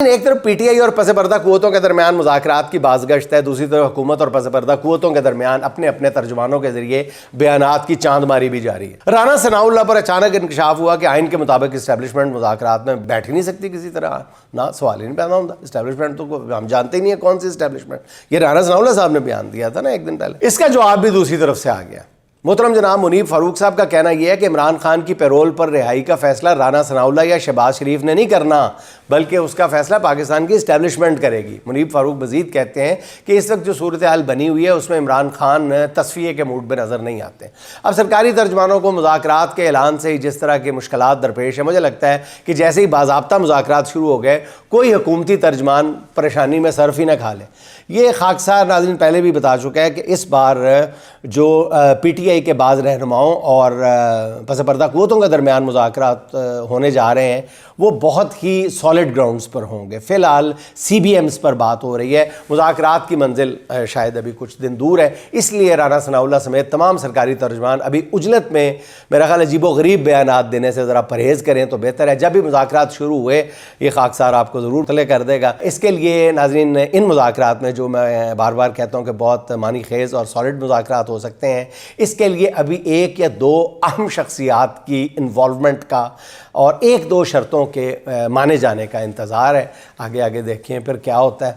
ایک طرف P T I اور پس پردہ قوتوں کے درمیان مذاکرات کی بازگشت ہے، دوسری طرف حکومت اور پس پردہ قوتوں کے درمیان اپنے اپنے ترجمانوں کے ذریعے بیانات کی چاند ماری بھی جاری ہے۔ رانا ثناء اللہ پر اچانک انکشاف ہوا کہ آئین کے مطابق اسٹیبلشمنٹ مذاکرات میں بیٹھ ہی نہیں سکتی کسی طرح، نہ سوال ہی نہیں پیدا ہوتا۔ اسٹیبلشمنٹ تو ہم جانتے ہی نہیں ہے کون سی اسٹیبلشمنٹ، یہ رانا ثناء اللہ صاحب نے بیان دیا تھا نا ایک دن پہلے۔ اس کا جواب بھی دوسری طرف سے آ گیا۔ محترم جناب منیب فاروق صاحب کا کہنا یہ ہے کہ عمران خان کی پیرول پر رہائی کا فیصلہ رانا ثناء اللہ یا شہباز شریف نے نہیں کرنا، بلکہ اس کا فیصلہ پاکستان کی اسٹیبلشمنٹ کرے گی۔ منیب فاروق مزید کہتے ہیں کہ اس وقت جو صورتحال بنی ہوئی ہے اس میں عمران خان تصفیے کے موڈ میں نظر نہیں آتے۔ اب سرکاری ترجمانوں کو مذاکرات کے اعلان سے ہی جس طرح کے مشکلات درپیش ہیں، مجھے لگتا ہے کہ جیسے ہی باضابطہ مذاکرات شروع ہو گئے کوئی حکومتی ترجمان پریشانی میں صرف ہی نہ کھا لے۔ یہ خاکسار ناظرین پہلے بھی بتا چکا ہے کہ اس بار جو پی ٹی آئی کے بعض رہنماؤں اور پس پردہ قوتوں کے درمیان مذاکرات ہونے جا رہے ہیں وہ بہت ہی سالڈ گراؤنڈز پر ہوں گے۔ فی الحال سی بی ایمز پر بات ہو رہی ہے، مذاکرات کی منزل شاید ابھی کچھ دن دور ہے، اس لیے رانا ثناء اللہ سمیت تمام سرکاری ترجمان ابھی عجلت میں میرا خیال عجیب و غریب بیانات دینے سے ذرا پرہیز کریں تو بہتر ہے۔ جب بھی مذاکرات شروع ہوئے یہ خاکسار آپ کو ضرور طلع کر دے گا۔ اس کے لیے ناظرین ان مذاکرات میں جو میں بار بار کہتا ہوں کہ بہت معنی خیز اور سالڈ مذاکرات ہو سکتے ہیں، اس کے لیے ابھی ایک یا دو اہم شخصیات کی انوالومنٹ کا اور ایک دو شرطوں کے مانے جانے کا انتظار ہے۔ آگے دیکھیں پھر کیا ہوتا ہے۔